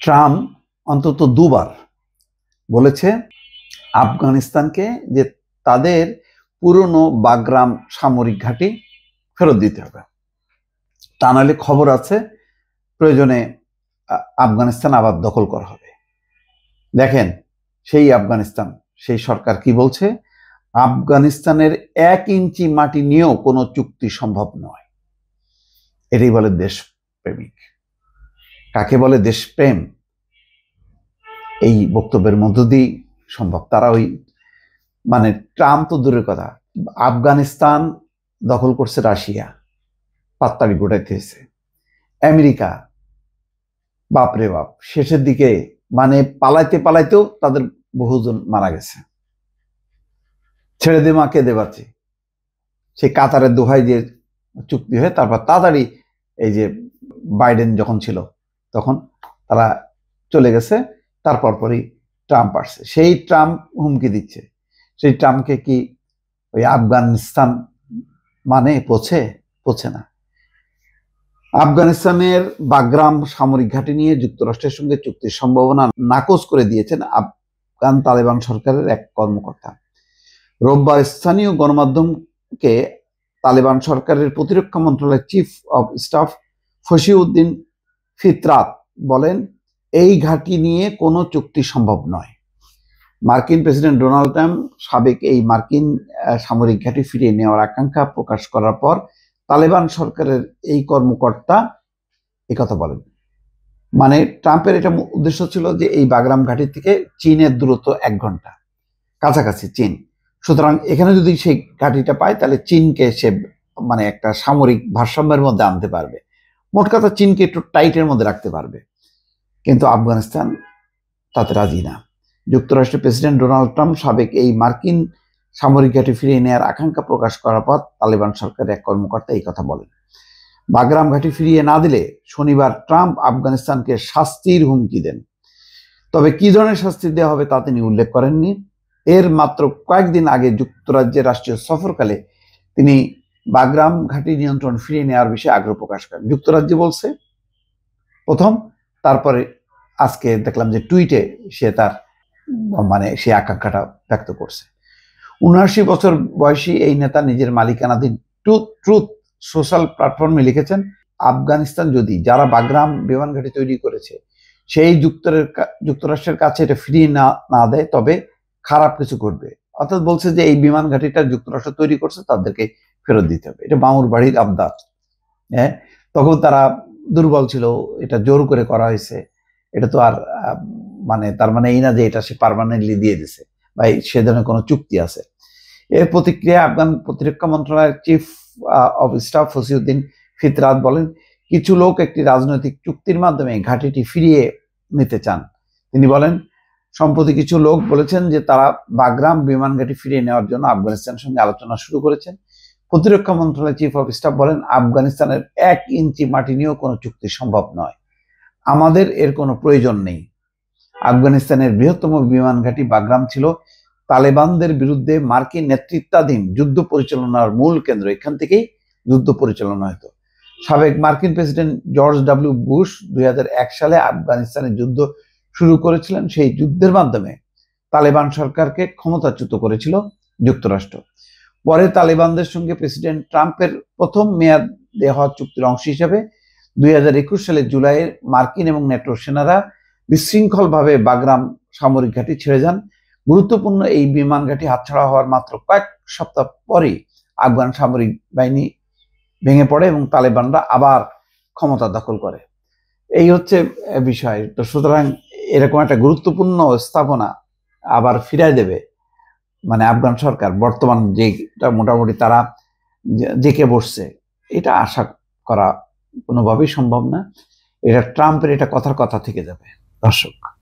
Trump অন্তত দুবার বলেছে আফগানিস্তানকে যে তাদের পুরনো বাগরাম সামরিক ঘাঁটি ফেরত দিতে হবে, তা নাহলে খবর আছে প্রয়োজনে আফগানিস্তান আবার দখল করা হবে। দেখেন সেই আফগানিস্তান, সেই সরকার কি বলছে, আফগানিস্তানের 1 ইঞ্চি মাটি নিয়েও কোনো চুক্তি সম্ভব নয়। এটাই বলে দেশপ্রেমিক। কাকে বলে দেশপ্রেম? এই বক্তব্যের মধ্য দিয়ে সম্ভব। তারা ওই মানে ট্রাম্প তো দূরের কথা, আফগানিস্তান দখল করছে রাশিয়া, পাত্তাড়ি গোটাইতেছে আমেরিকা, বাপরে বাপ, শেষের দিকে মানে পালাইতে পালাইতেও তাদের বহুজন মারা গেছে। ছেড়ে দে মাকে দেবাচ্ছি, সেই কাতারের দোহাই যে চুক্তি হয়ে তারপর তাড়াতাড়ি এই যে বাইডেন যখন ছিল তখন তারা চলে গেছে, তারপর পরই ট্রাম্প আসছে। সেই ট্রাম্প হুমকি দিচ্ছে, সেই ট্রাম্পকে কি ওই আফগানিস্তান মানে পৌঁছে না। আফগানিস্তানের বাগরাম সামরিক ঘাঁটি নিয়ে যুক্তরাষ্ট্রের সঙ্গে চুক্তির সম্ভাবনা নাকচ করে দিয়েছেন আফগান তালেবান সরকারের এক কর্মকর্তা। রোববার স্থানীয় গণমাধ্যমকে তালেবান সরকারের প্রতিরক্ষা মন্ত্রণালয়ের চিফ অব স্টাফ ফশিউদ্দিন ফিতরাত বলেন, এই ঘাঁটি নিয়ে কোনো চুক্তি সম্ভব নয়। মার্কিন প্রেসিডেন্ট ডোনাল্ড ট্রাম্প সাবেক এই মার্কিন সামরিক ঘাঁটি ফিরিয়ে নেওয়ার আকাঙ্ক্ষা প্রকাশ করার পর তালেবান সরকারের এই কর্মকর্তা একথা বলেন। মানে ট্রাম্পের এটা উদ্দেশ্য ছিল যে এই বাগরাম ঘাঁটি থেকে চীনের দূরত্ব 1 ঘন্টা, কাছাকাছি চীন। সুতরাং এখানে যদি সেই ঘাঁটিটা পায় তাহলে চীনকে সে মানে একটা সামরিক ভারসাম্যের মধ্যে আনতে পারবে, মোট কথা চীনকে একটু টাইটের মধ্যে রাখতে পারবে। কিন্তু আফগানিস্তান তাতে রাজি না। যুক্তরাষ্ট্রের প্রেসিডেন্ট ডোনাল্ড ট্রাম্প সাবেক এই মার্কিন সামরিক ঘাঁটি ফিরিয়ে নেওয়ার আকাঙ্ক্ষা প্রকাশ করার পর তালেবান সরকারের এক কর্মকর্তা এই কথা বলেন। বাগরাম ঘাঁটি ফিরিয়ে না দিলে শনিবার ট্রাম্প আফগানিস্তানকে শাস্তির হুমকি দেন। তবে কি ধরনের শাস্তি দেওয়া হবে তা তিনি উল্লেখ করেননি। এর মাত্র কয়েকদিন আগে যুক্তরাজ্যের রাষ্ট্রীয় সফরকালে তিনি বাগরাম ঘাঁটি নিয়ন্ত্রণ ফিরিয়ে নেওয়ার বিষয়ে আগ্রহ প্রকাশ করেন। যুক্তরাজ্য বলছে প্রথম, তারপরে আজকে দেখলাম যে টুইটে সে তার মানে সে আকাঙ্ক্ষাটা ব্যক্ত করছে। 79 বছর বয়সী এই নেতা নিজের মালিকানাধীন ট্রুথ সোশ্যাল প্ল্যাটফর্মে লিখেছেন, আফগানিস্তান যদি যারা বাগরাম বিমান ঘাঁটি তৈরি করেছে সেই যুক্তরাষ্ট্রের কাছে এটা ফিরিয়ে না দেয় তবে খারাপ কিছু ঘটবে। অর্থাৎ বলছে যে এই বিমান ঘাঁটিটা যুক্তরাষ্ট্র তৈরি করছে, তাদেরকে ফেরত দিতে হবে। এটা মামুর বাড়ির আবদার। হ্যাঁ, তখন তারা দুর্বল ছিল, এটা জোর করে করা হয়েছে। এটা তো আর মানে তার মানে এই না যে এটা সে পার্মানেন্টলি দিয়ে দিছে বা সে ধরনের কোনো চুক্তি আছে। এর প্রতিক্রিয়া আফগান প্রতিরক্ষা মন্ত্রণালয়ের চিফ অব স্টাফ ফসিউদ্দিন ফিতরাত বলেন, কিছু লোক একটি রাজনৈতিক চুক্তির মাধ্যমে ঘাঁটিটি ফিরিয়ে নিতে চান। তিনি বলেন, সম্প্রতি কিছু লোক বলেছেন যে তারা বাগরাম বিমান ঘাঁটি ফিরিয়ে নেওয়ার জন্য আফগানিস্তানের সঙ্গে আলোচনা শুরু করেছেন। প্রতিরক্ষা মন্ত্রণালয়ের চিফ অব স্টাফ বলেন, আফগানিস্তানের 1 ইঞ্চি মাটি নিয়েও কোনো চুক্তি সম্ভব নয়। আমাদের এর কোনো প্রয়োজন নেই। আফগানিস্তানের বৃহত্তম বিমান ঘাঁটি বাগরাম ছিল তালেবানদের বিরুদ্ধে মার্কিন নেতৃত্বাধীন যুদ্ধ পরিচালনার মূল কেন্দ্র। এখান থেকেই যুদ্ধ পরিচালনা হতো। সাবেক মার্কিন প্রেসিডেন্ট জর্জ ডব্লিউ বুশ 2001 সালে আফগানিস্তানের যুদ্ধ শুরু করেছিলেন। সেই যুদ্ধের মাধ্যমে তালেবান সরকারকে ক্ষমতাচ্যুত করেছিল যুক্তরাষ্ট্র। পরে তালেবানদের সঙ্গে প্রেসিডেন্ট ট্রাম্পের প্রথম মেয়াদ দেওয়া চুক্তির অংশ হিসেবে 2021 সালের জুলাইয়ে মার্কিন এবং ন্যাটো সেনারা বিশৃঙ্খলভাবে বাগরাম সামরিক ঘাঁটি ছেড়ে যান। গুরুত্বপূর্ণ এই বিমান ঘাঁটি হাতছাড়া হওয়ার মাত্র কয়েক সপ্তাহ পরেই আফগান সামরিক বাহিনী ভেঙে পড়ে এবং তালেবানরা আবার ক্ষমতা দখল করে। এই হচ্ছে বিষয়। তো সুতরাং এরকম একটা গুরুত্বপূর্ণ স্থাপনা আবার ফিরায় দেবে মানে আফগান সরকার, বর্তমান যেটা মোটামুটি তারা জেকে বসছে, এটা আশা করা কোনোভাবেই সম্ভব না। এটা ট্রাম্পের এটা কথার কথা থেকে যাবে। দর্শক।